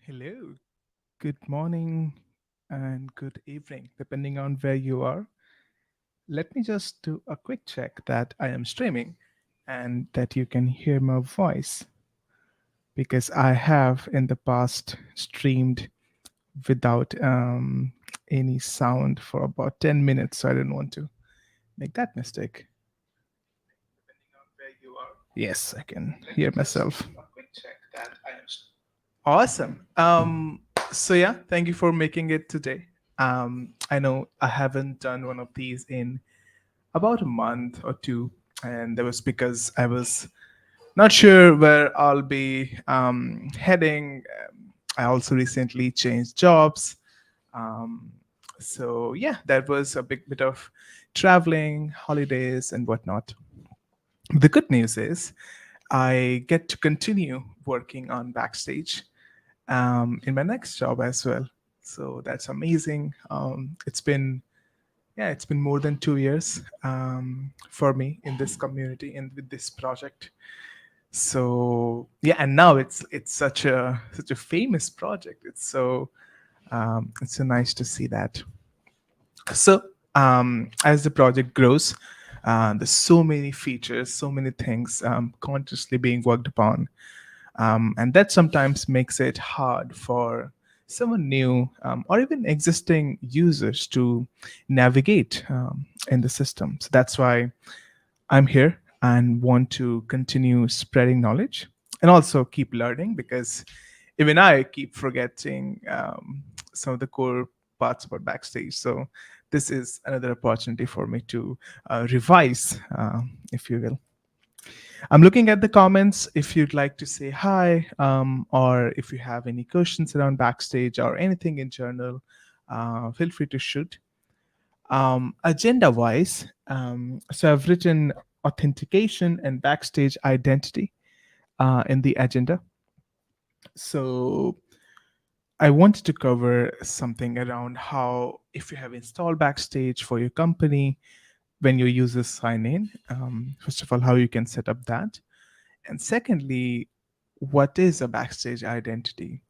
Hello, good morning, and good evening, depending on where you are. Let me just do a quick check that I am streaming and that you can hear my voice because I have in the past streamed without any sound for about 10 minutes. So I didn't want to make that mistake. Yes, I can hear myself. Awesome. So yeah, thank you for making it today. I know I haven't done one of these in about a month or two, and that was because I was not sure where I'll be heading. I also recently changed jobs. Um, so yeah, that was a big bit of traveling, holidays, and whatnot. The good news is I get to continue working on Backstage in my next job as well. So that's amazing. It's been more than 2 years for me in this community and with this project. So yeah, and now it's such a famous project. It's so nice to see that. So as the project grows, there's so many features, so many things consciously being worked upon, and that sometimes makes it hard for someone new or even existing users to navigate in the system. So that's why I'm here and want to continue spreading knowledge and also keep learning because even I keep forgetting some of the core parts about Backstage. So this is another opportunity for me to revise, if you will. I'm looking at the comments. If you'd like to say hi, or if you have any questions around Backstage or anything in general, feel free to shoot. Agenda wise, so I've written authentication and Backstage identity in the agenda. So I wanted to cover something around how, if you have installed Backstage for your company, when your users sign in, first of all, how you can set up that. And secondly, what is a Backstage identity?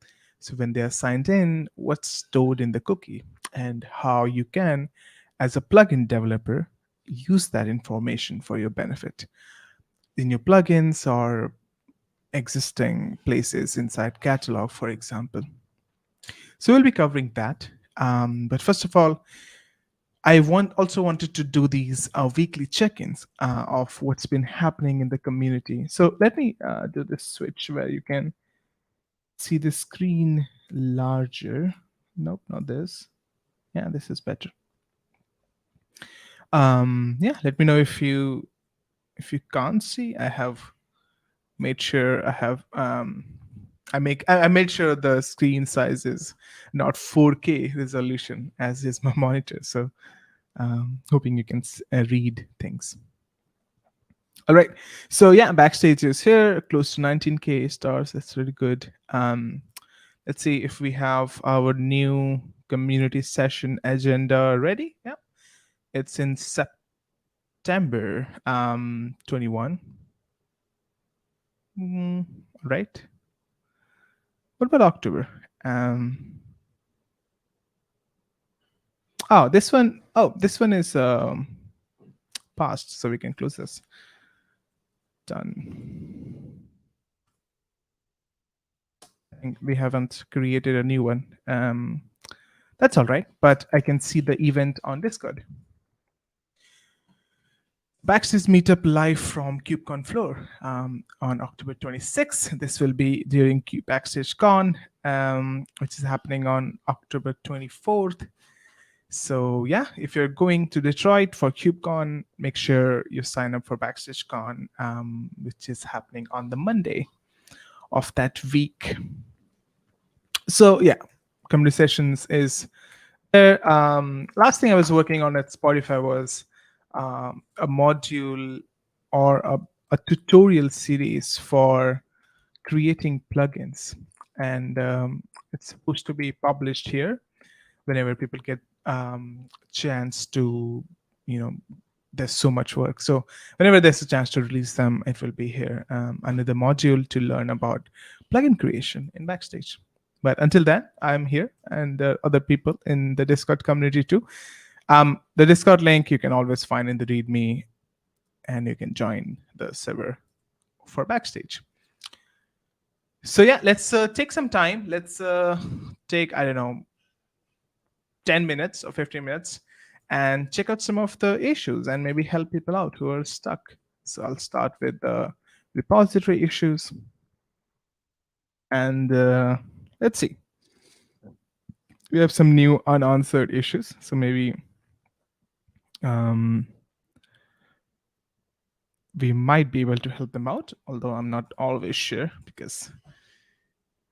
So when they are signed in, what's stored in the cookie and how you can, as a plugin developer, use that information for your benefit in your plugins or existing places inside catalog, for example. So we'll be covering that. But first of all, also wanted to do these weekly check-ins of what's been happening in the community. So let me do this switch where you can see the screen larger. Nope, not this. Yeah, this is better. Yeah, let me know if you can't see. I have made sure I have I made sure the screen size is not 4K resolution as is my monitor. So hoping you can read things. All right. So yeah, Backstage is here, close to 19K stars. That's really good. Let's see if we have our new community session agenda ready. Yeah, it's in September 21. Right. What about October? Um, this one is passed, so we can close this. Done. I think we haven't created a new one. That's all right, but I can see the event on Discord. Backstage meetup live from KubeCon floor on October 26th. This will be during Backstage Con, which is happening on October 24th. So yeah, if you're going to Detroit for KubeCon, make sure you sign up for Backstage Con, which is happening on the Monday of that week. So yeah, community sessions is there. Last thing I was working on at Spotify was a module or a tutorial series for creating plugins, and it's supposed to be published here whenever people get chance to, you know, there's so much work. So whenever there's a chance to release them, it will be here. Another module to learn about plugin creation in Backstage. But until then, I'm here, and other people in the Discord community too. The Discord link you can always find in the README, and you can join the server for Backstage. So yeah, let's take some time. Let's take, I don't know, 10 minutes or 15 minutes and check out some of the issues and maybe help people out who are stuck. So I'll start with the repository issues. And let's see. We have some new unanswered issues. So maybe we might be able to help them out, although I'm not always sure because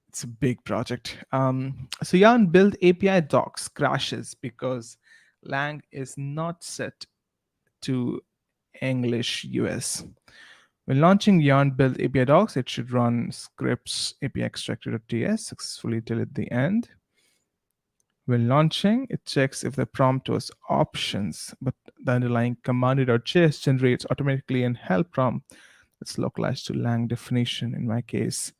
it's a big project. So Yarn build API docs crashes because lang is not set to English US. When launching Yarn build API docs, it should run scripts API extractor.ts successfully till at the end. When launching, it checks if the prompt was options, but the underlying command.js generates automatically an help prompt that's localized to lang definition. In my case,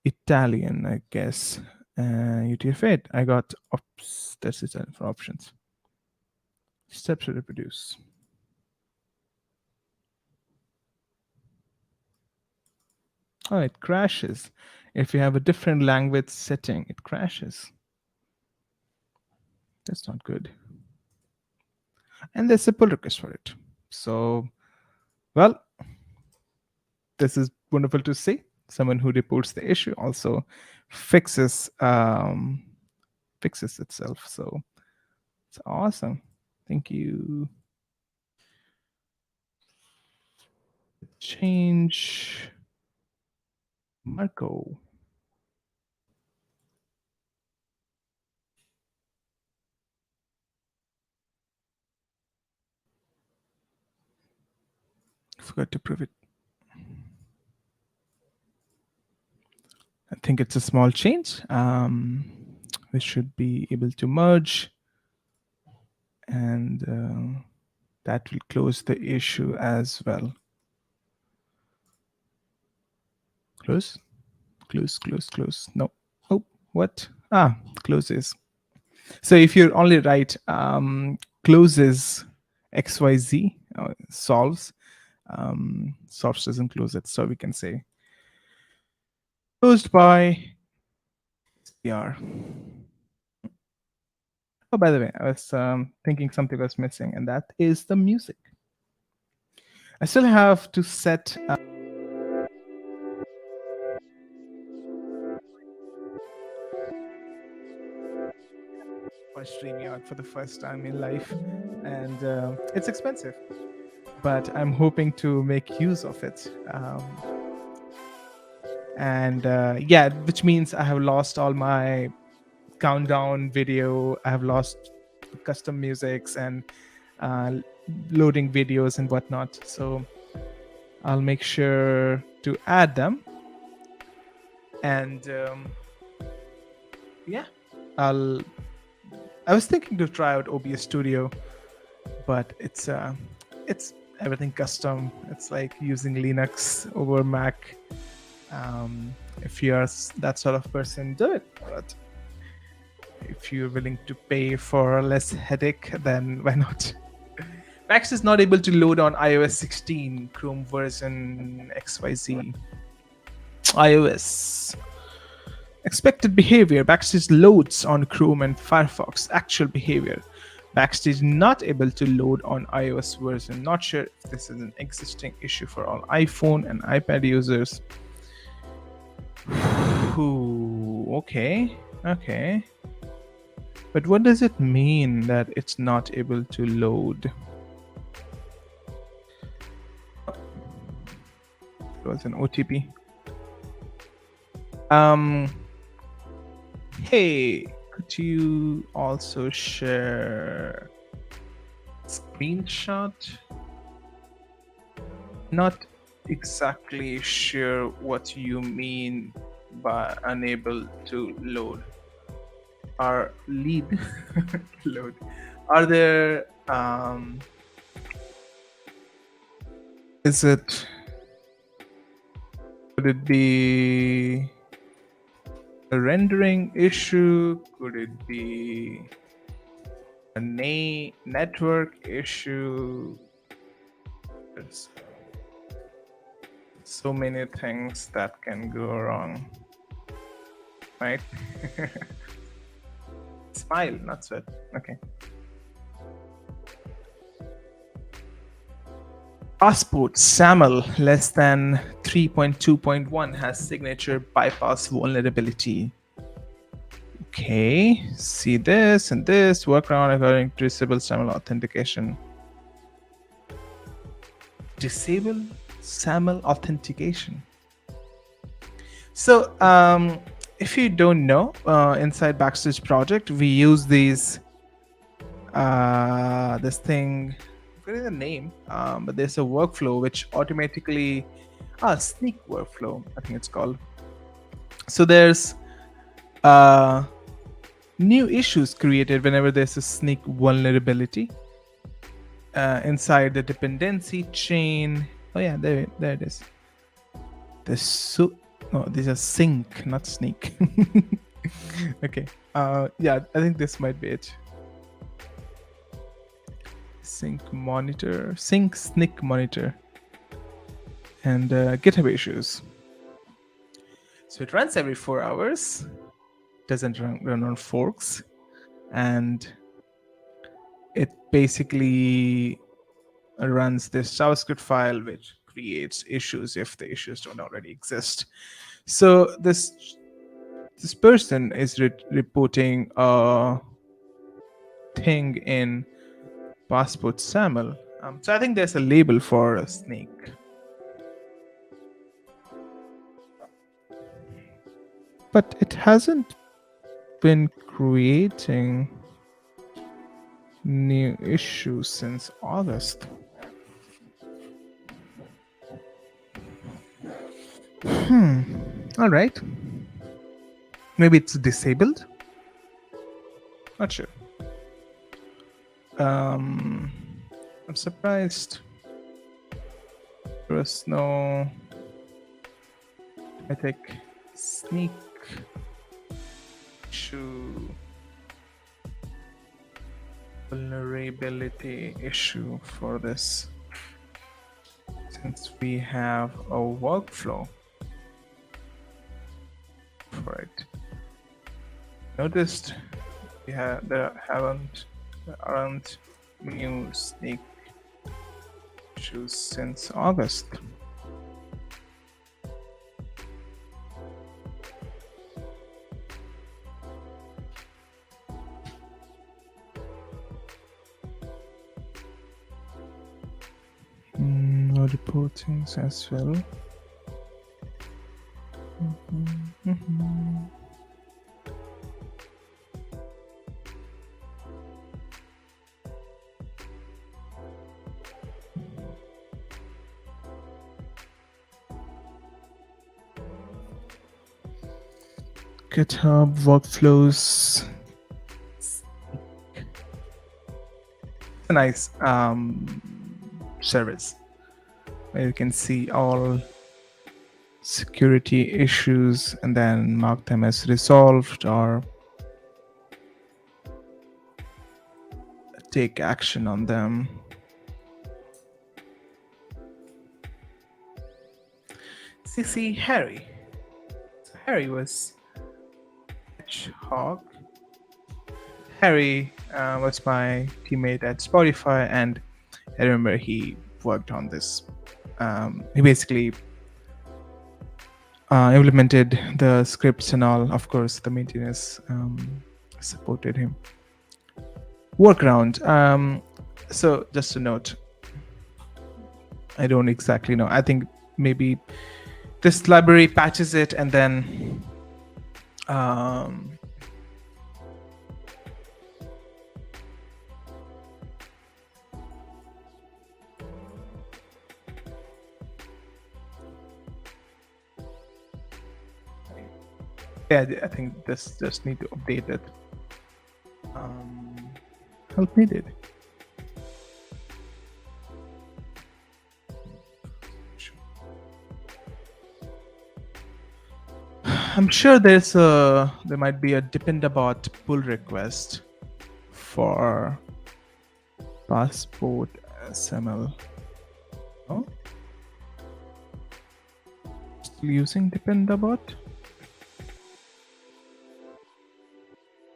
Italian, I guess. UTF-8. I got ops. That's Italian for options. Steps to reproduce. Oh, it crashes. If you have a different language setting, it crashes. That's not good. And there's a pull request for it. So, well, this is wonderful to see. Someone who reports the issue also fixes itself. So it's awesome. Thank you. Change Marco. Forgot to prove it. I think it's a small change. We should be able to merge, and that will close the issue as well. Close. No. Oh, what? Closes. So if you only write closes XYZ, solves, solves doesn't close it. So we can say closed by CR. Oh, by the way, I was thinking something was missing, and that is the music. I still have to set StreamYard for the first time in life, and it's expensive, but I'm hoping to make use of it. And yeah, which means I have lost all my countdown video. I have lost custom musics and loading videos and whatnot. So I'll make sure to add them. And yeah, I was thinking to try out OBS Studio, but it's everything custom. It's like using Linux over Mac. If you're that sort of person, do it. But if you're willing to pay for less headache, then why not? Max is not able to load on iOS 16, Chrome version XYZ. iOS. Expected behavior. Backstage loads on Chrome and Firefox. Actual behavior. Backstage not able to load on iOS version. Not sure if this is an existing issue for all iPhone and iPad users. Ooh, okay. But what does it mean that it's not able to load? It was an OTP. Hey, could you also share screenshot? Not exactly sure what you mean by unable to load. Our lead load. Are there would it be a rendering issue? Could it be a network issue? There's so many things that can go wrong, right? Smile, not sweat. Okay. Passport SAML less than 3.2.1 has signature bypass vulnerability. Okay, see this and this, workaround according to disable SAML authentication. Disable SAML authentication. So if you don't know, inside Backstage project, we use these this thing, I forget the name, but there's a workflow which automatically sneak workflow, I think it's called. So there's new issues created whenever there's a sneak vulnerability inside the dependency chain. Oh yeah, there it is. These are sync, not sneak. Okay. Yeah, I think this might be it. Sync sneak monitor, and GitHub issues. So it runs every 4 hours, doesn't run on forks, and it basically runs this JavaScript file which creates issues if the issues don't already exist. So this person is reporting a thing in passport SAML. So I think there's a label for a snake. But it hasn't been creating new issues since August. All right. Maybe it's disabled. Not sure. I'm surprised there was no, I think, sneak issue, vulnerability issue for this, since we have a workflow for it. Noticed there aren't new sneak issues since August. No reportings as well. GitHub workflows. It's a nice service where you can see all security issues and then mark them as resolved or take action on them. CC Harry. So Harry was Hedgehog. Harry was my teammate at Spotify, and I remember he worked on this. He basically implemented the scripts and all. Of course, the maintainers supported him. Workaround. So just a note, I don't exactly know. I think maybe this library patches it and then yeah, I think this just need to update it. Help needed. I'm sure there might be a dependabot pull request for passport SML. Oh, still using dependabot?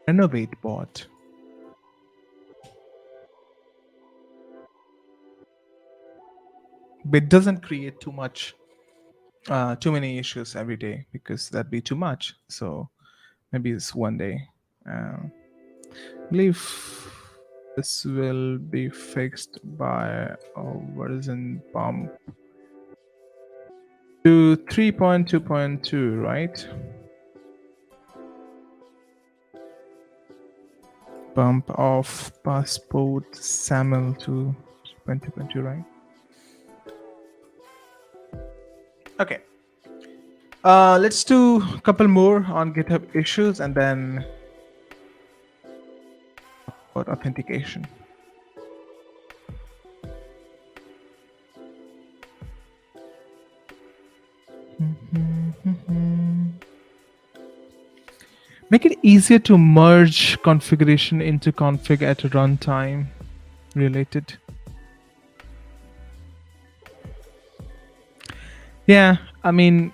Renovate bot. But it doesn't create too many issues every day, because that'd be too much. So maybe it's one day. I believe this will be fixed by a version bump to 3.2.2, right? Bump of passport SAML to 2022, right? Okay. Let's do a couple more on GitHub issues and then about authentication. Make it easier to merge configuration into config at runtime related. Yeah, I mean,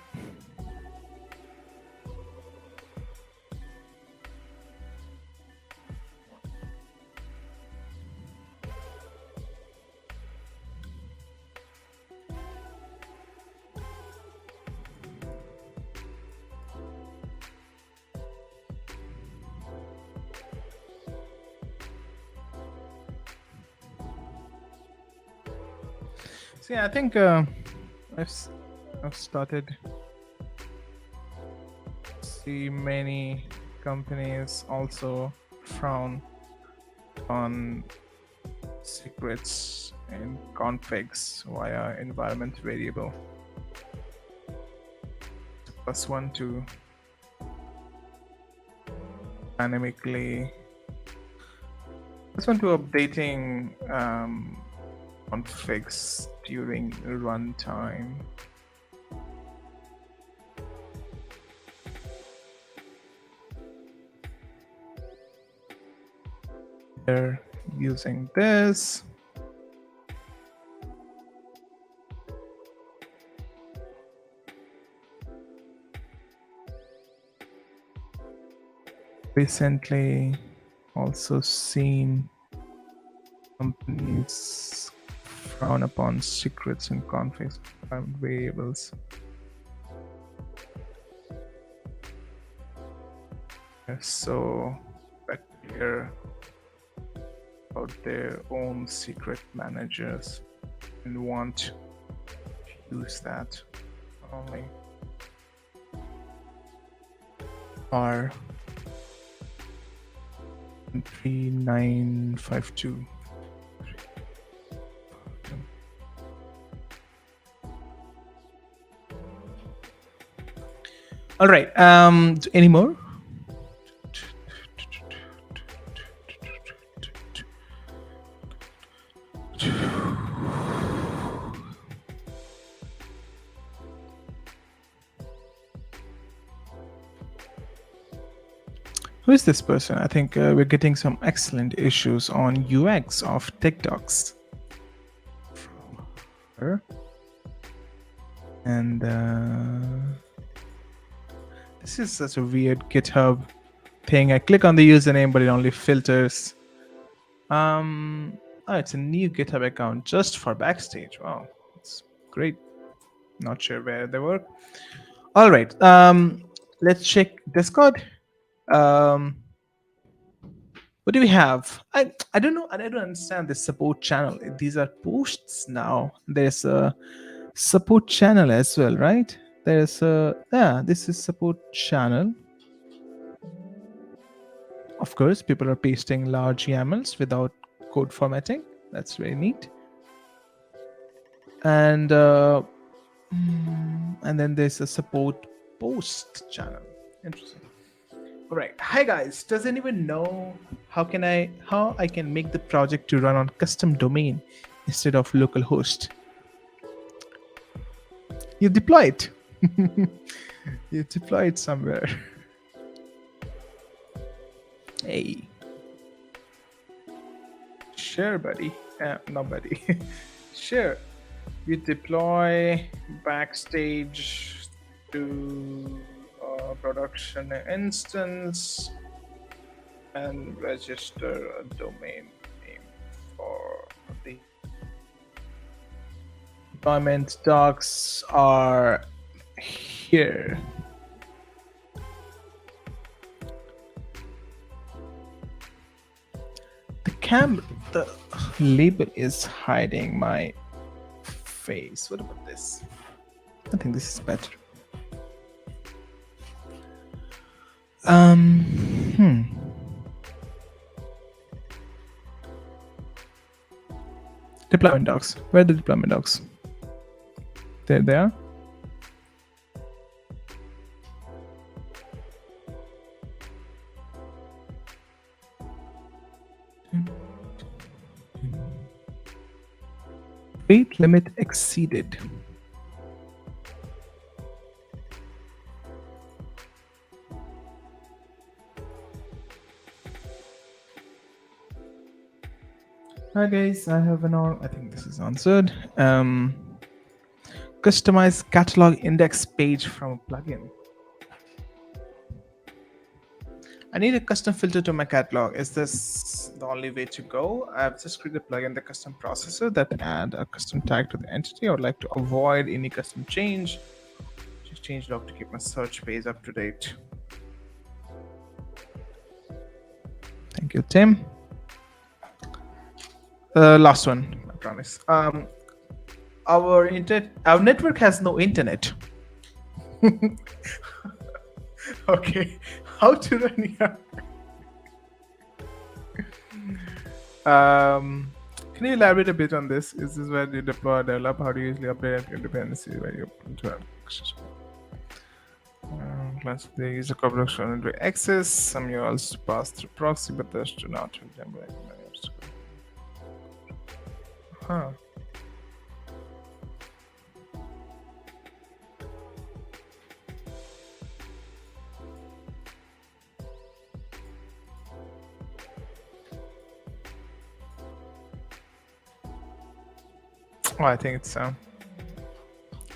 so yeah, I think I've started to see many companies also frown on secrets and configs via environment variable. +1 to dynamically +1 to updating configs during runtime. They're using this. Recently also seen companies frown upon secrets and configs variables. They're so peculiar about their own secret managers and want to use that only. R 3952. All right. Any more? Who is this person? I think we're getting some excellent issues on UX of TikToks from her. And this is such a weird GitHub thing. I click on the username, but it only filters. Oh, it's a new GitHub account just for Backstage. Wow, it's great. Not sure where they work. All right, let's check Discord. What do we have? I don't know. I don't understand this support channel. These are posts now. There's a support channel as well, right? There's a this is support channel. Of course, people are pasting large YAMLs without code formatting. That's very neat. And then there's a support post channel. Interesting. All right. Hi guys. Does anyone know how I can make the project to run on custom domain instead of local host? You deploy it. You deploy it somewhere. Hey. Sure, buddy. No, buddy. Sure. You deploy Backstage to a production instance and register a domain name for the deployment docs are here. The label is hiding my face. What about this? I think this is better. Deployment docs. Where are the deployment docs? There they are. Rate limit exceeded. Hi guys, I have I think this is answered. Customize catalog index page from a plugin. I need a custom filter to my catalog. Is this the only way to go? I've just created a plugin, the custom processor, that add a custom tag to the entity. I would like to avoid any custom change. Just change log to keep my search page up to date. Thank you, Tim. Last one, I promise. Our network has no internet. Okay, how to run here? Can you elaborate a bit on this? Is this where you deploy, develop? How do you usually update your dependency where you class the user production into access? Some URLs pass through proxy, but those do not. Huh. Oh, I think it's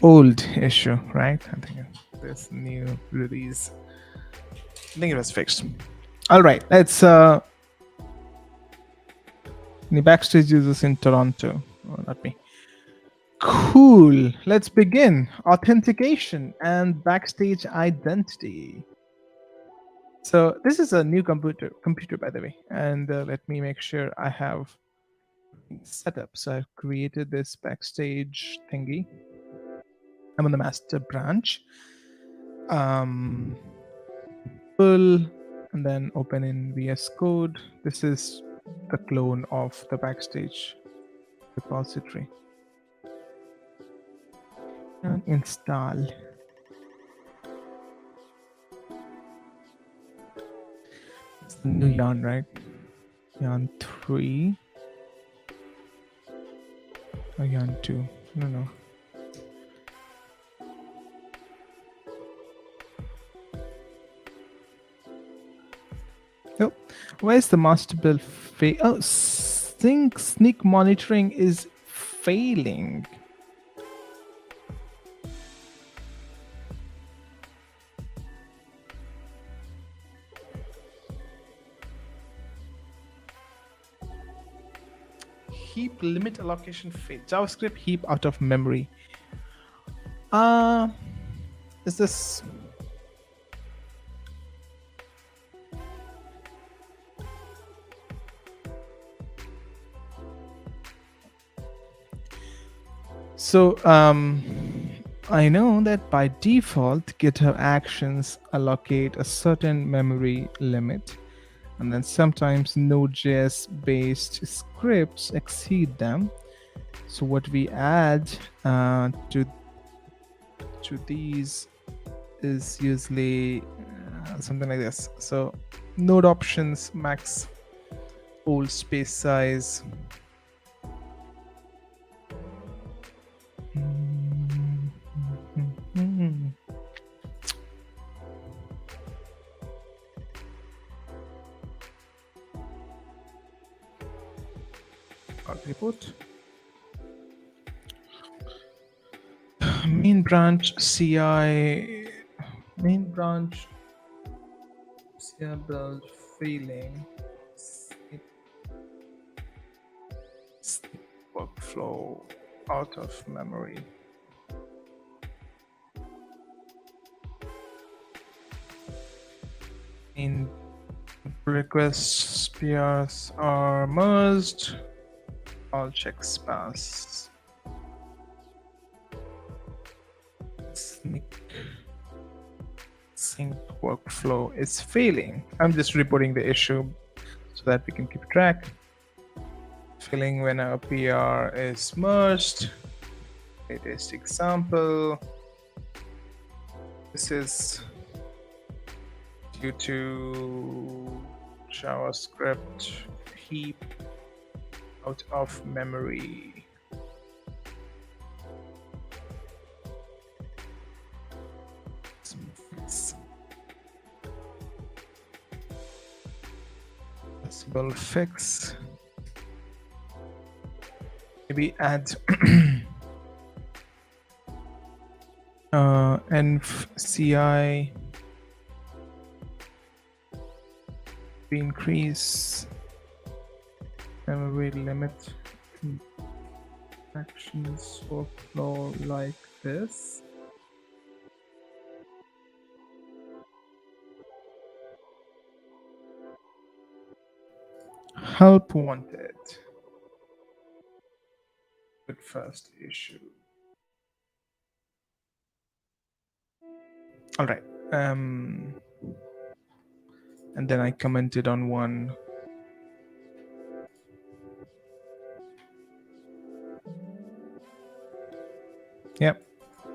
old issue, right? I think this new release. I think it was fixed. All right, let's the Backstage users in Toronto. Oh, not me. Cool. Let's begin. Authentication and Backstage identity. So this is a new computer by the way, and let me make sure I have set up. So I've created this Backstage thingy. I'm on the master branch. Pull and then open in VS Code. This is the clone of the Backstage repository. And install. It's the new yarn, right? Yarn 3 or yarn 2. I don't know. Oh, where's the master build? Oh, sneak monitoring is failing. Heap limit allocation fail. JavaScript heap out of memory. Is this? So I know that by default, GitHub Actions allocate a certain memory limit, and then sometimes Node.js based scripts exceed them. So what we add to these is usually something like this. So node options max old space size. report. Main branch CI, main branch CI build failing. Workflow out of memory. In requests PRs are merged. All checks pass. Sync workflow is failing. I'm just reporting the issue so that we can keep track. Failing when a PR is merged. Latest example. This is due to JavaScript heap out of memory. Possible fix. Maybe add env CI. Increase memory limit actions workflow like this. Help wanted. Good first issue. All right. And then I commented on one. Yep.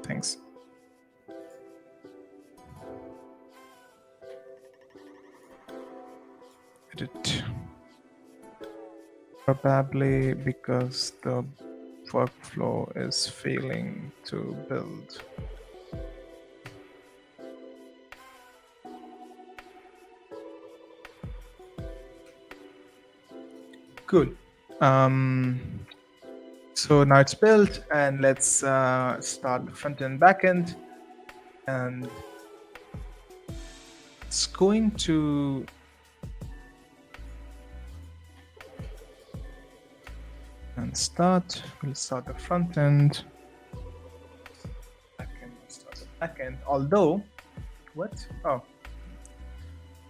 Thanks. Edit. Probably because the workflow is failing to build. Good. So now it's built, and let's start the front end, back end, and it's going to We'll start the front end. Start the back end. Although, what? Oh.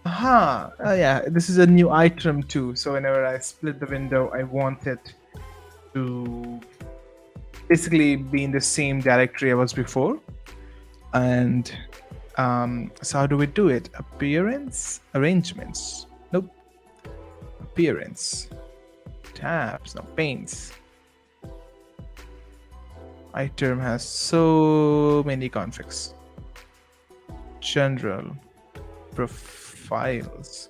Aha! Yeah, this is a new item too. So whenever I split the window, I want it to basically be in the same directory I was before. And so how do we do it? Appearance, arrangements. Nope. Appearance. Tabs, no, panes. Item has so many configs. General, profiles.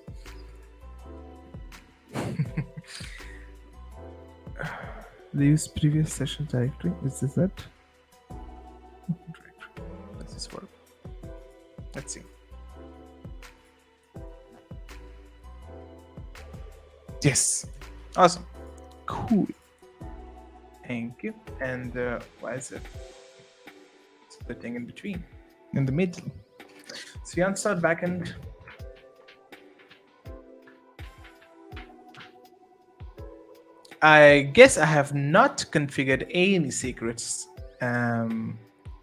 They use previous session directory. Is this it? Does this work? Let's see. Yes. Awesome. Cool. Thank you. And why is it splitting in between? In the middle. So you start backend. I guess I have not configured any secrets.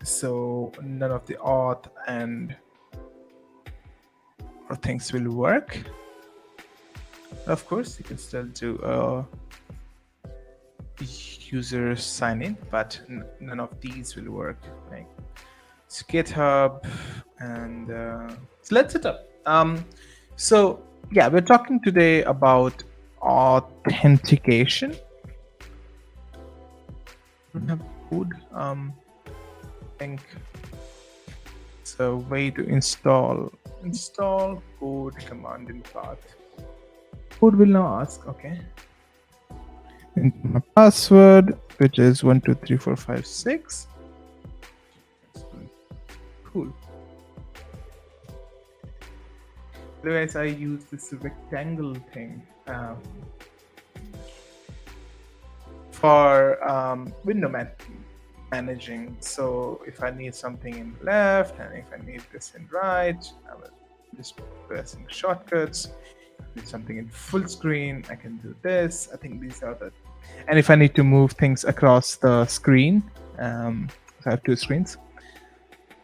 So none of the auth and or things will work. Of course, you can still do a user sign in, but none of these will work. Like it's GitHub, and so let's set up. So yeah, we're talking today about authentication. I don't have code. I think it's a way to install code command in path. Code will now ask, okay, into my password, which is 123456. Cool. Otherwise, I use this rectangle thing. for window managing. So if I need something in left and if I need this in right, I will just pressing shortcuts. If something in full screen, I can do this. I think these are the, and if I need to move things across the screen, so I have two screens.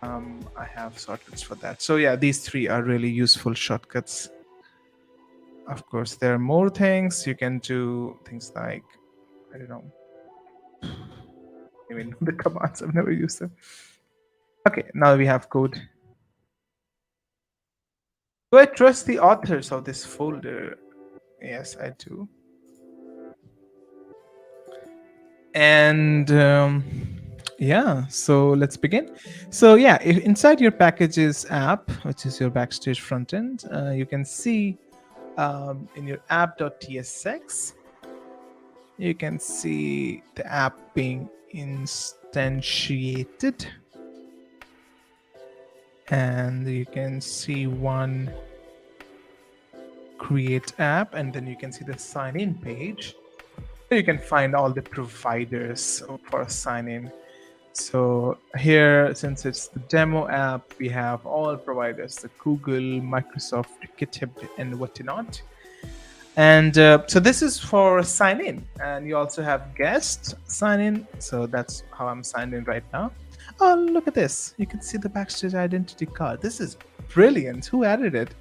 I have shortcuts for that. So yeah, these three are really useful shortcuts. Of course, there are more things. You can do things like, I don't know, I mean, the commands, I've never used them. Okay, now we have code. Do I trust the authors of this folder? Yes, I do. And yeah, so let's begin. So yeah, inside your packages app, which is your Backstage frontend, you can see in your app.tsx, you can see the app being instantiated. And you can see one create app, and then you can see the sign in page. You can find all the providers for sign in. So here, since it's the demo app, we have all providers, the Google, Microsoft, GitHub, and whatnot. And so this is for sign in, and you also have guest sign in. So that's how I'm signed in right now. Oh, look at this. You can see the Backstage identity card. This is brilliant. Who added it?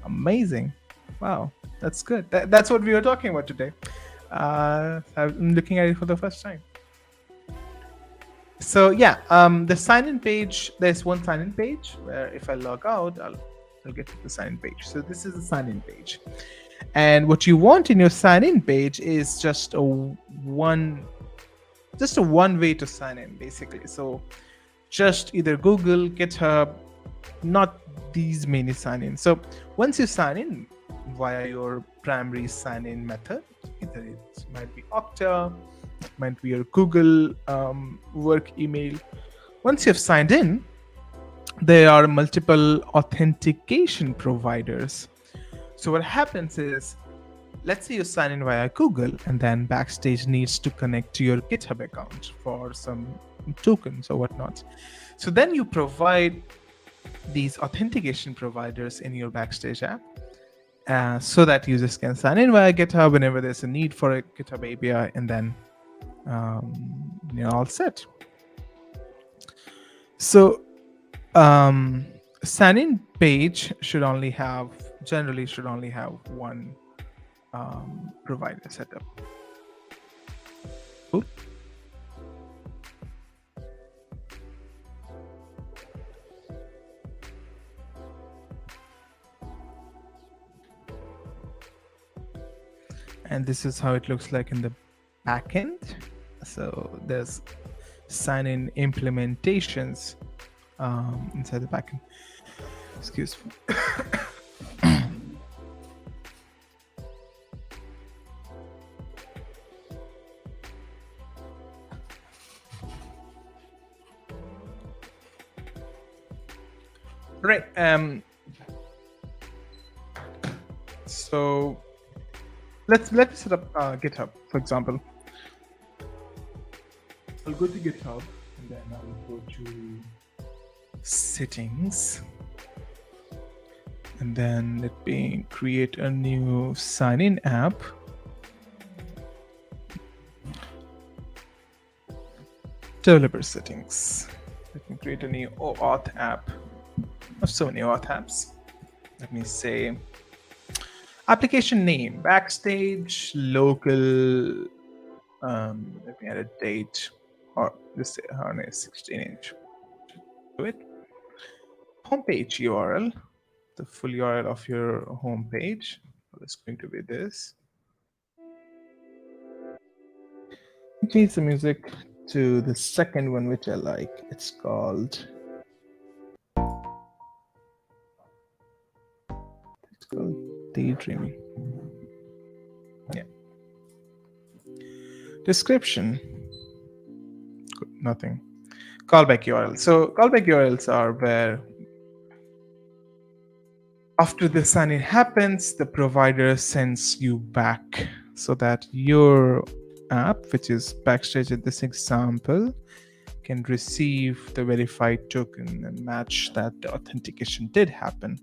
Amazing. Wow, that's good. That's what we were talking about today. I'm looking at it for the first time. So yeah, the sign-in page, there's one sign-in page where if I log out, I'll get to the sign-in page. So this is the sign-in page. And what you want in your sign-in page is just a one way to sign in, basically. So just either Google, GitHub, not these many sign-in. So once you sign in via your primary sign-in method, either it might be Okta, it might be your Google work email. Once you've signed in, there are multiple authentication providers. So what happens is, let's say you sign in via Google, and then Backstage needs to connect to your GitHub account for some tokens or whatnot. So then you provide these authentication providers in your Backstage app, so that users can sign in via GitHub whenever there's a need for a GitHub API, and then you're all set. So sign-in page generally should only have one provider setup. Cool. And this is how it looks like in the backend. So there's sign-in implementations inside the backend. Excuse me. Right. So let's set up GitHub, for example. I'll go to GitHub, and then I'll go to settings, and then let me create a new sign-in app. Developer settings. Let me create a new OAuth app. I have so many OAuth apps. Let me say application name, Backstage, local. Let me add a date, or just say 16-inch. Do it. Homepage URL, the full URL of your homepage. It's going to be this. Change the music to the second one, which I like. It's called Daydreaming. Yeah. Description. Nothing. Callback URL. So callback URLs are where after the sign-in happens, the provider sends you back so that your app, which is Backstage in this example, can receive the verified token and match that the authentication did happen.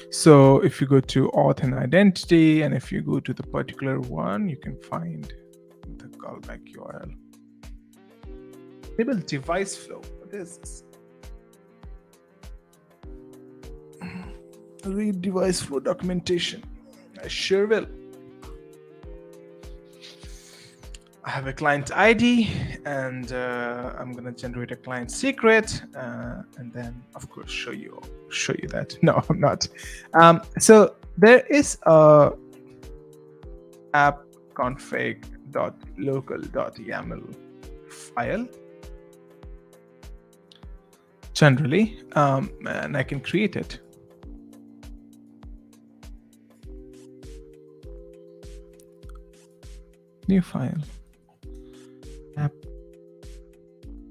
So if you go to auth and identity, and if you go to the particular one, you can find the callback URL. Enable device flow. What is this? Read device flow documentation. I sure will. I have a client ID, and I'm gonna generate a client secret, and then of course show you that. No, I'm not. So there is a app config.local.yaml file generally, and I can create it. New file. App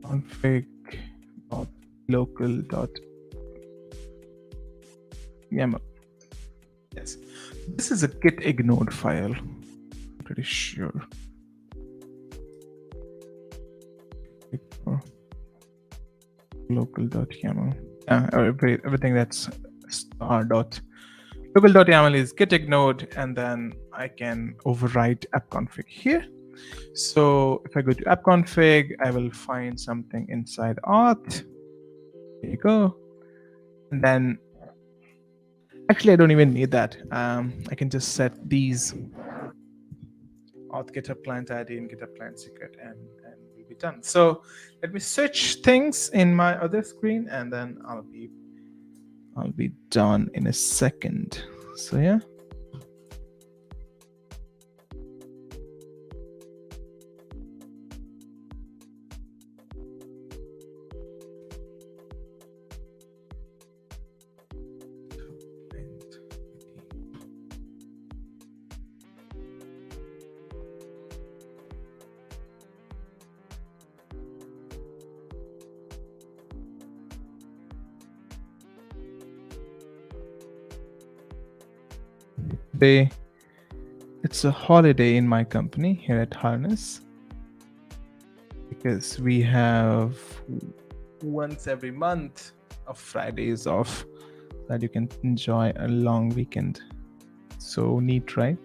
config.local.yaml. Yes, this is a git ignored file. I'm pretty sure. Local.yaml. Everything that's local.yaml is git ignored, and then I can override app config here. So if I go to app config, I will find something inside auth. There you go. And then actually I don't even need that. I can just set these auth GitHub client ID and GitHub client secret, and we'll be done. So let me switch things in my other screen, and then I'll be done in a second. So yeah. It's a holiday in my company here at Harness, because we have once every month of Fridays off that you can enjoy a long weekend. So neat, right?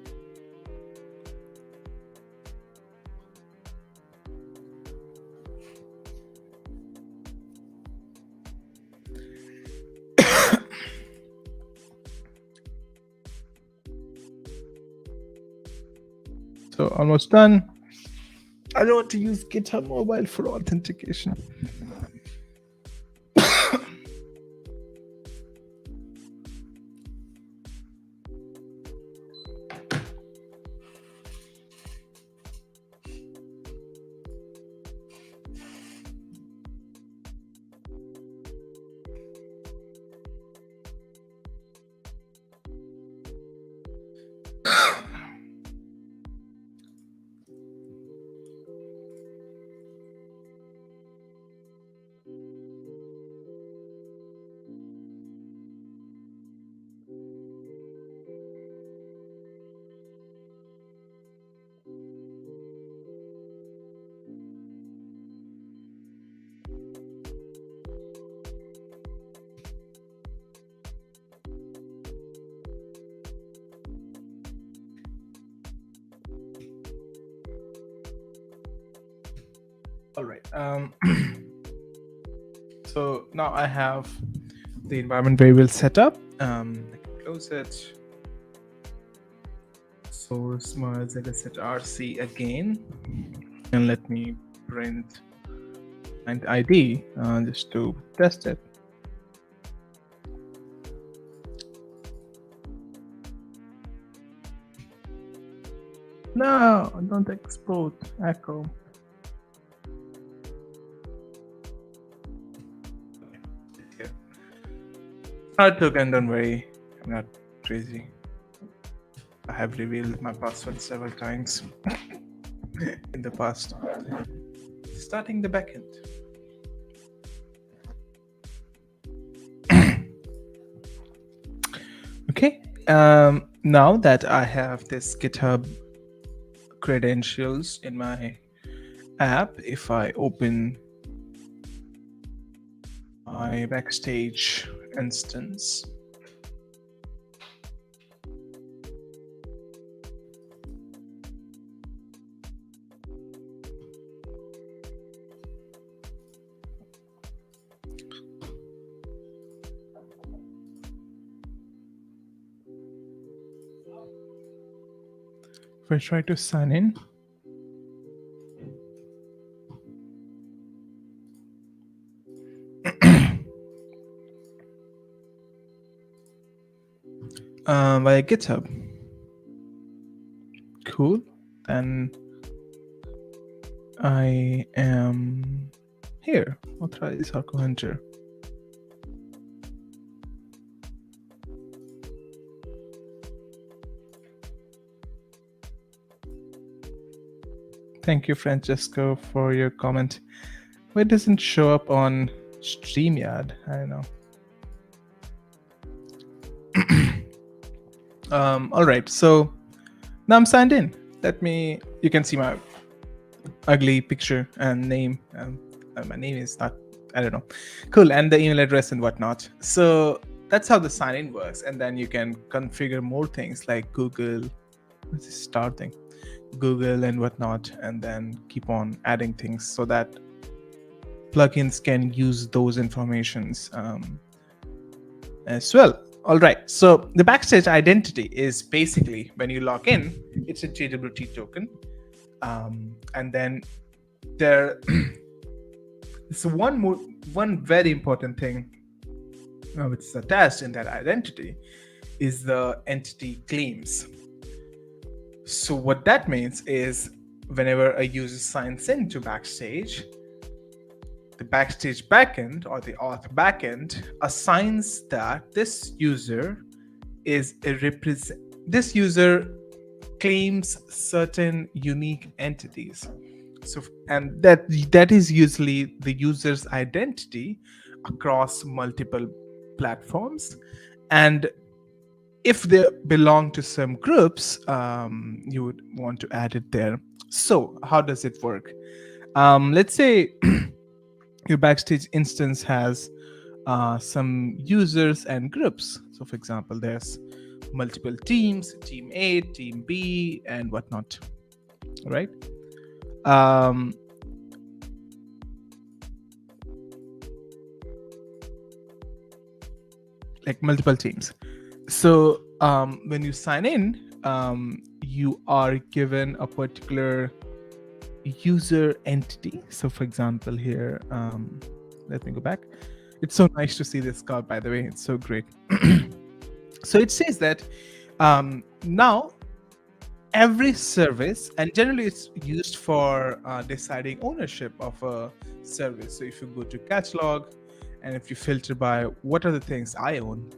So almost done. I don't want to use GitHub Mobile for authentication. All right. So now I have the environment variable set up. I can close it. Source merge set rc again, and let me print client ID just to test it. No, don't export echo. Not token, don't worry, I'm not crazy. I have revealed my password several times in the past. Starting the backend. Okay, now that I have this GitHub credentials in my app, if I open my Backstage instance, if I try to sign in, via GitHub. Cool. And I am here. Authorize OrkoHunter. Thank you, Francesco, for your comment. Why doesn't show up on StreamYard? I don't know. All right, so now I'm signed in. You can see my ugly picture and name. My name is not, I don't know. Cool, and the email address and whatnot. So that's how the sign-in works. And then you can configure more things like Google, what's this start thing? Google and whatnot, and then keep on adding things so that plugins can use those informations as well. All right, so the Backstage identity is basically when you log in, it's a JWT token. And then there is one very important thing which is attached in that identity is the entity claims. So what that means is whenever a user signs into Backstage, the Backstage backend or the auth backend assigns that this user is this user claims certain unique entities. So, and that is usually the user's identity across multiple platforms. And if they belong to some groups, you would want to add it there. So how does it work? Let's say your Backstage instance has some users and groups. So for example, there's multiple teams, team A, team B, and whatnot, right? Like multiple teams. So when you sign in, you are given a particular user entity. So for example here, let me go back. It's so nice to see this card, by the way. It's so great. So it says that now every service, and generally it's used for deciding ownership of a service. So if you go to catalog and if you filter by what are the things I own,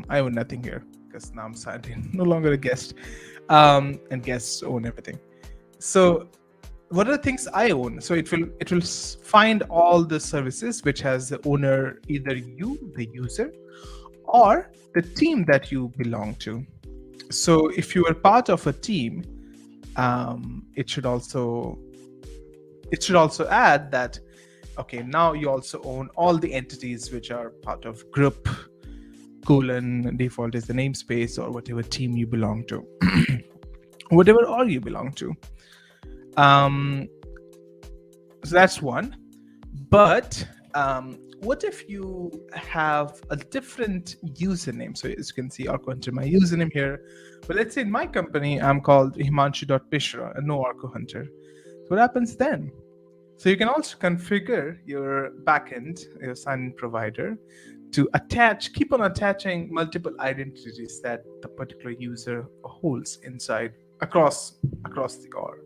I own nothing here because now I'm signed in, no longer a guest, and guests own everything. So what are the things I own? So it will find all the services which has the owner, either you, the user, or the team that you belong to. So if you are part of a team, it should also add that, okay, now you also own all the entities which are part of group, default is the namespace or whatever team you belong to, whatever org you belong to. So that's one. But what if you have a different username? So as you can see, OrkoHunter, my username here. But let's say in my company, I'm called Himanshu.Pishra, and no OrkoHunter. So what happens then? So you can also configure your backend, your sign-in provider, to keep on attaching multiple identities that the particular user holds inside across the org.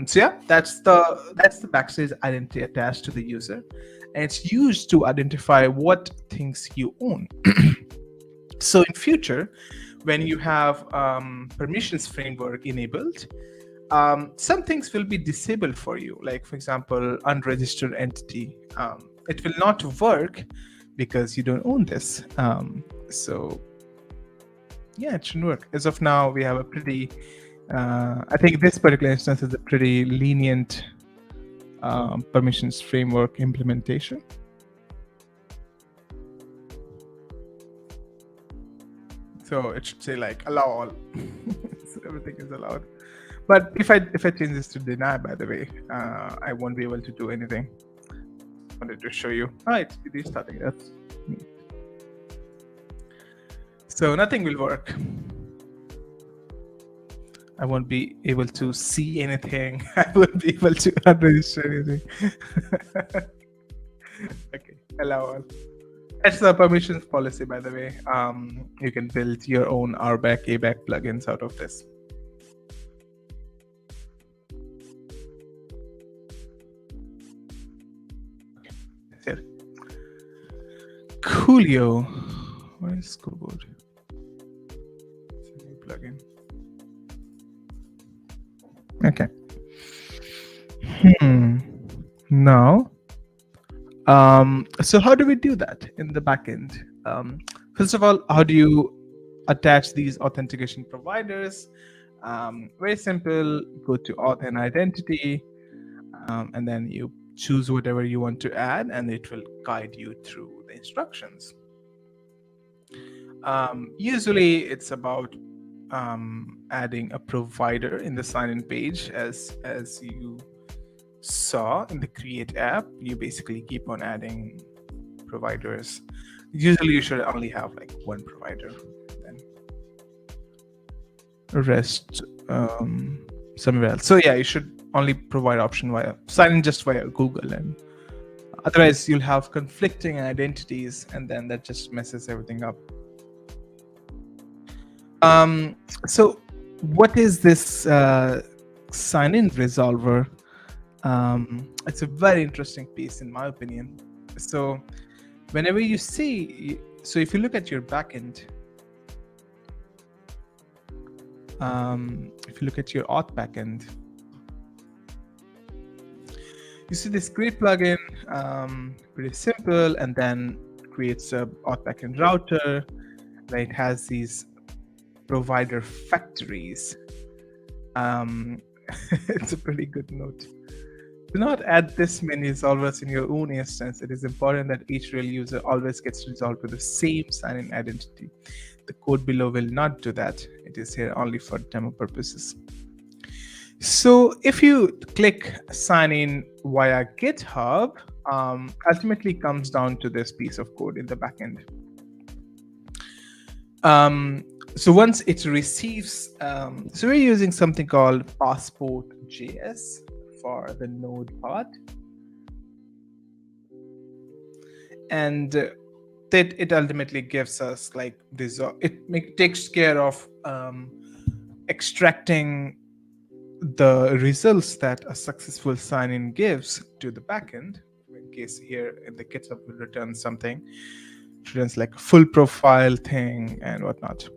So yeah, that's the Backstage identity attached to the user, and it's used to identify what things you own. So in future, when you have permissions framework enabled, some things will be disabled for you. Like for example, unregistered entity. It will not work because you don't own this. So Yeah, it should work. As of now, we have a pretty, I think this particular instance is a pretty lenient permissions framework implementation. So it should say like allow all. So everything is allowed. But if I change this to deny, by the way, I won't be able to do anything. Wanted to show you. All right, it is starting. That's neat. So nothing will work. I won't be able to see anything. I won't be able to unregister anything. Okay, allow all. That's the permissions policy, by the way. You can build your own RBAC, ABAC plugins out of this. That's it. Coolio. Where is Scoreboard? It's a new plugin. Okay. Now, so how do we do that in the backend? First of all, how do you attach these authentication providers? Very simple. Go to auth and identity, and then you choose whatever you want to add, and it will guide you through the instructions. Usually, it's about adding a provider in the sign-in page, as you saw in the create app. You basically keep on adding providers. Usually you should only have like one provider, then rest somewhere else. So yeah, you should only provide option via sign in just via Google, and otherwise you'll have conflicting identities, and then that just messes everything up. So what is this sign-in resolver? It's a very interesting piece in my opinion. So whenever you see, so if you look at your backend, if you look at your auth backend, you see this create plugin, pretty simple, and then creates a auth backend router. Then it has these provider factories. It's a pretty good note. Do not add this many resolvers in your own instance. It is important that each real user always gets resolved with the same sign-in identity. The code below will not do that. It is here only for demo purposes. So if you click sign in via GitHub, ultimately comes down to this piece of code in the backend. So once it receives, so we're using something called passport.js for the node part, and that it ultimately gives us like this. It takes care of extracting the results that a successful sign-in gives to the backend. In case here in the GitHub will return something, returns like a full profile thing and whatnot.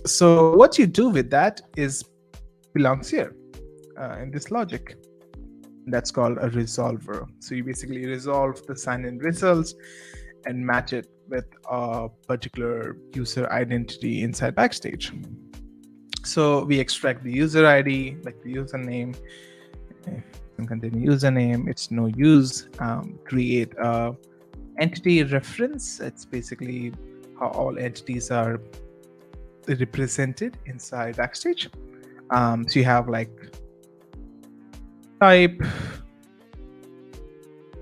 So what you do with that is belongs here in this logic. That's called a resolver. So you basically resolve the sign-in results and match it with a particular user identity inside Backstage. So we extract the user ID, like the username, and contain username. It's no use. Create a entity reference. It's basically how all entities are represented inside Backstage. So you have like type,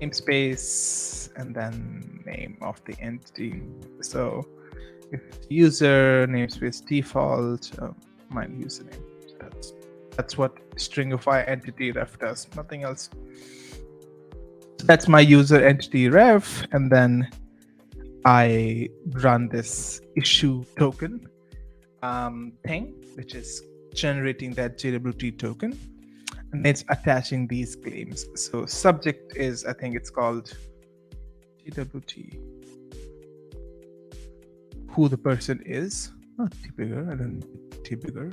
namespace, and then name of the entity. So if user namespace default, my username. So that's what stringify entity ref does, nothing else. So that's my user entity ref, and then I run this issue token thing, which is generating that JWT token, and it's attaching these claims. So subject is, I think it's called JWT, who the person is, not T-bigger, I don't know T-bigger.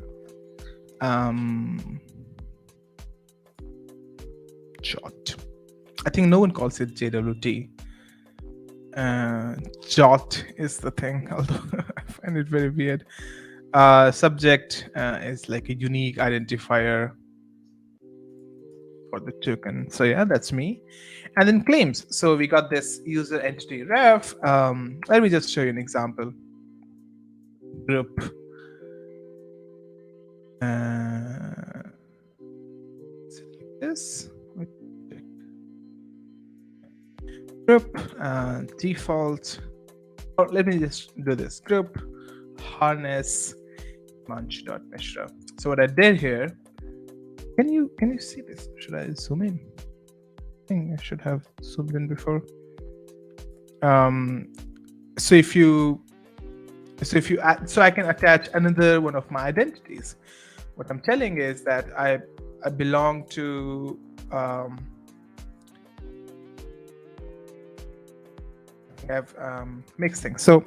Jot. I think no one calls it JWT. Jot is the thing, although I find it very weird. Subject is like a unique identifier for the token. So yeah, that's me. And then claims. So we got this user entity ref. Let me just show you an example. Group. This group default. Or let me just do this. Group harness munch.mishra. So what I did here, can you see this? Should I zoom in? I think I should have zoomed in before. So if you add, so I can attach another one of my identities. What I'm telling is that I belong to have mixed things. So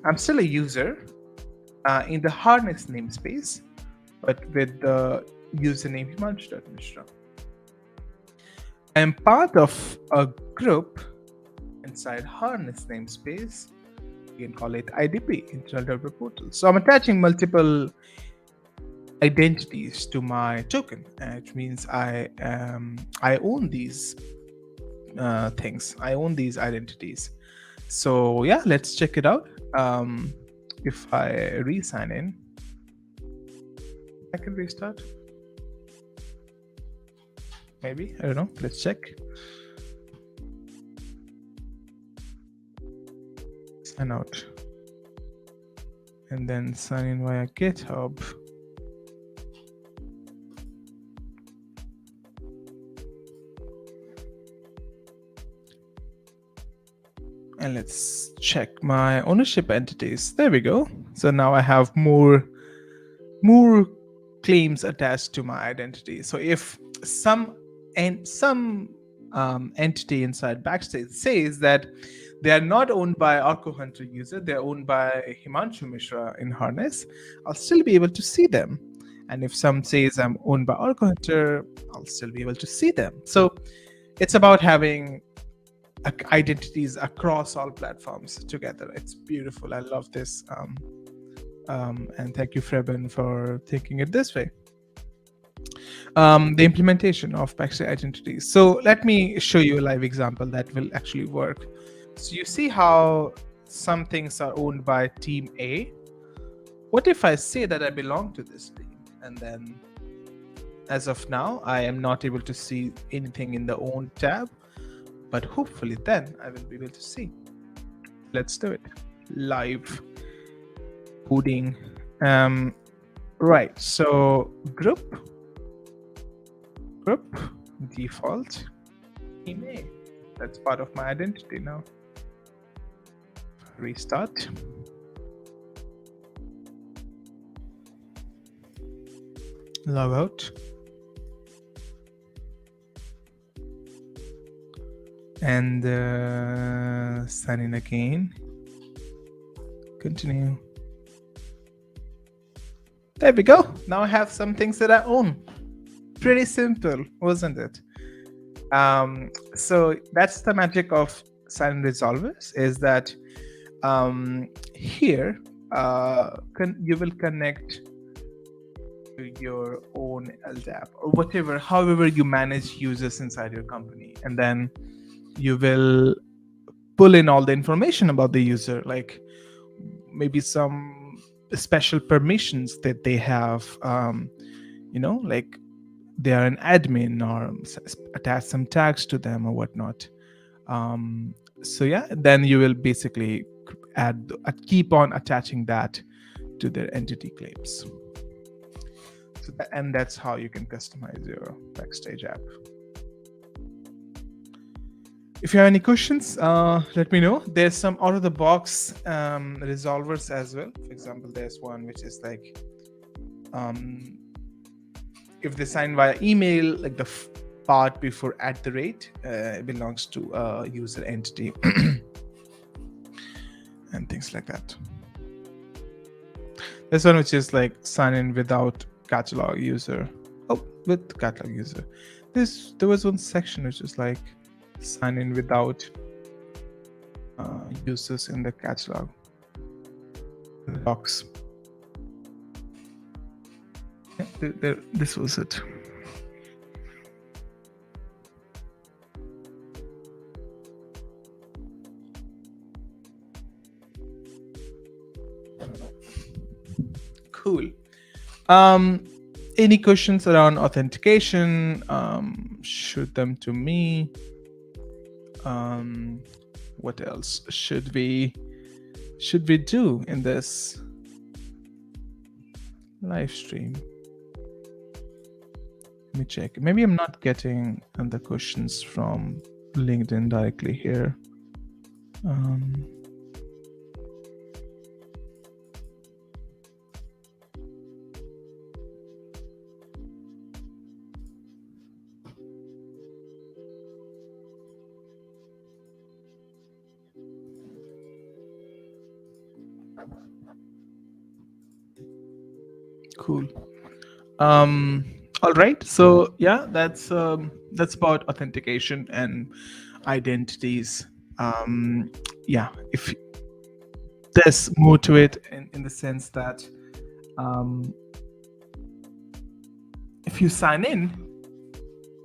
I'm still a user in the harness namespace, but with the username munch.mishra. I'm part of a group inside harness namespace. You can call it IDP, internal developer portal. So I'm attaching multiple identities to my token, which means I own these things. I own these identities. So yeah, let's check it out. If I re-sign in, I can restart. Maybe, I don't know. Let's check. Sign out. And then sign in via GitHub. And let's check my ownership entities. There we go. So now I have more claims attached to my identity. So if some entity inside Backstage says that they are not owned by OrkoHunter user, they're owned by Himanshu Mishra in Harness, I'll still be able to see them. And if some says I'm owned by OrkoHunter, I'll still be able to see them. So it's about having identities across all platforms together. It's beautiful. I love this. And thank you, Freben, for thinking it this way. The implementation of Backstage identities. So let me show you a live example that will actually work. So you see how some things are owned by team A. What if I say that I belong to this team? And then as of now, I am not able to see anything in the own tab, but hopefully then I will be able to see. Let's do it. Live coding. Right, so group default team A. That's part of my identity now. Restart. Log out. And sign in again. Continue. There we go. Now I have some things that I own. Pretty simple, wasn't it? So that's the magic of sign-in resolvers, is that here you will connect to your own LDAP or whatever, however you manage users inside your company, and then you will pull in all the information about the user, like maybe some special permissions that they have, like they are an admin, or attach some tags to them or whatnot. So yeah, then you will basically keep on attaching that to their entity claims. So and that's how you can customize your Backstage app. If you have any questions, let me know. There's some out-of-the-box resolvers as well. For example, there's one which is like, if they sign via email, like the part before @ belongs to a user entity and things like that. There's one which is like sign in without catalog user. Oh, with catalog user. There was one section which is like sign in without users in the catalog box. This was it. Cool. Any questions around authentication? Shoot them to me. What else should we do in this live stream? Let me check. Maybe I'm not getting the questions from LinkedIn directly here. Cool. All right. So yeah, that's about authentication and identities. Yeah, if there's more to it in the sense that if you sign in,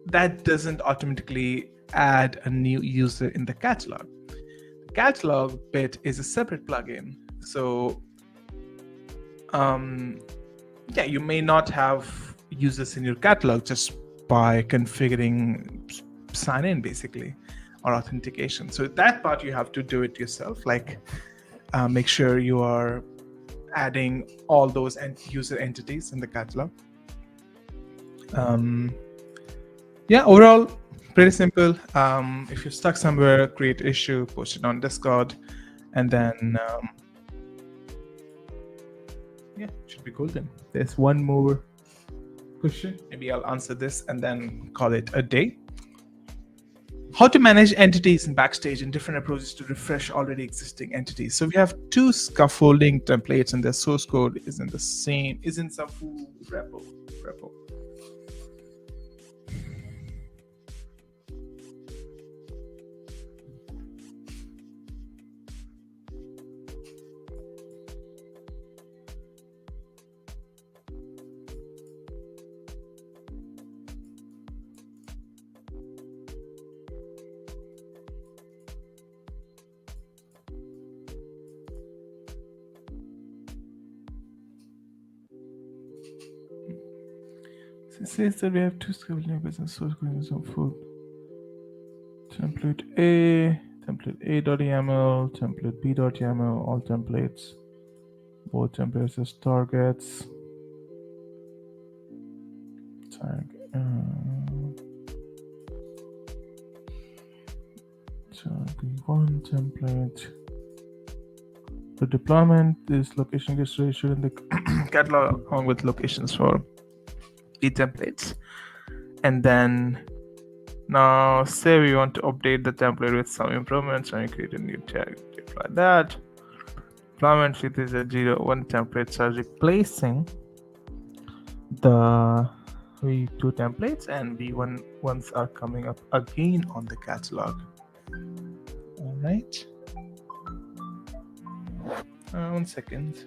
that doesn't automatically add a new user in the catalog. The catalog bit is a separate plugin. So yeah, you may not have users in your catalog just by configuring sign in basically or authentication. So that part you have to do it yourself, like make sure you are adding all those user entities in the catalog. Yeah, overall pretty simple. If you're stuck somewhere, create issue, post it on Discord, and then yeah, should be cool then. There's one more question. Maybe I'll answer this and then call it a day. How to manage entities in Backstage and different approaches to refresh already existing entities. So we have two scaffolding templates and their source code is in some repo. It says that we have two scaffolding business source codes of food. Template A.yaml, template B.yaml, all templates. Both templates as targets. Tag. B1 template. The deployment, this location gets registered in the catalog along with locations for B templates. And then now say we want to update the template with some improvements and create a new tag, deploy that. Deployment with is a 0.1 templates are replacing the V2 templates and V1 ones are coming up again on the catalog. All right. 1 second.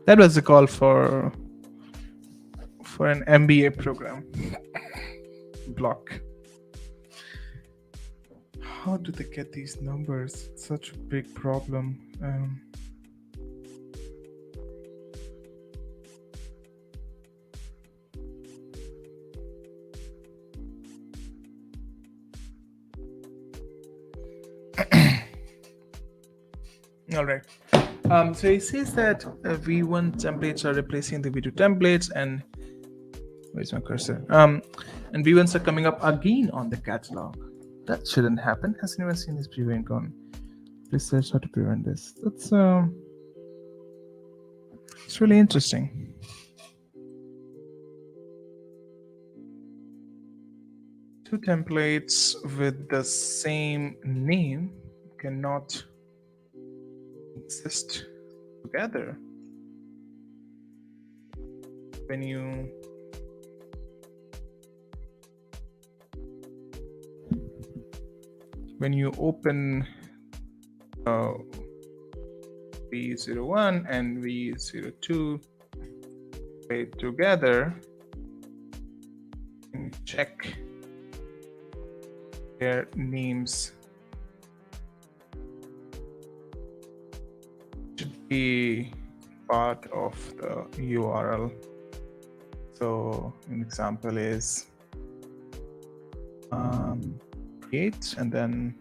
That was a call for an MBA program block. How do they get these numbers? It's such a big problem. All right. So it says that V1 templates are replacing the V2 templates, and where's my cursor? And V1s are coming up again on the catalog. That shouldn't happen. Has anyone seen this prevent gone? Please search how to prevent this. That's it's really interesting. Two templates with the same name cannot exist together. When you when you open V01 and V02 together, and check their names should be part of the URL. So an example is create, and then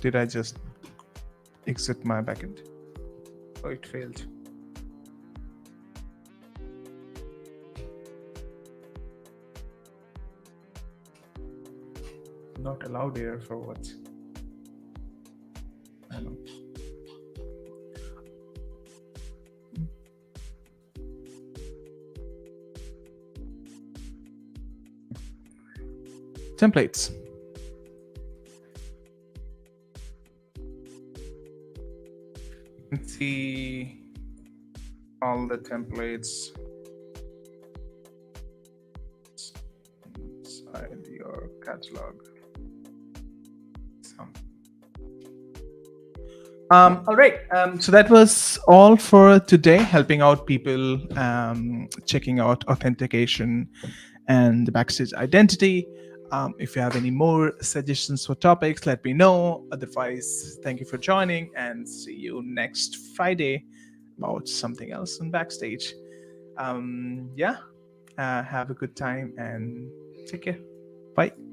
did I just exit my backend? Oh, it failed. Not allowed here for what? I know. Templates. You can see all the templates inside your catalog. All right. So that was all for today, helping out people checking out authentication and the Backstage identity. If you have any more suggestions for topics, let me know. Otherwise, thank you for joining, and see you next Friday about something else on Backstage. Have a good time and take care. Bye.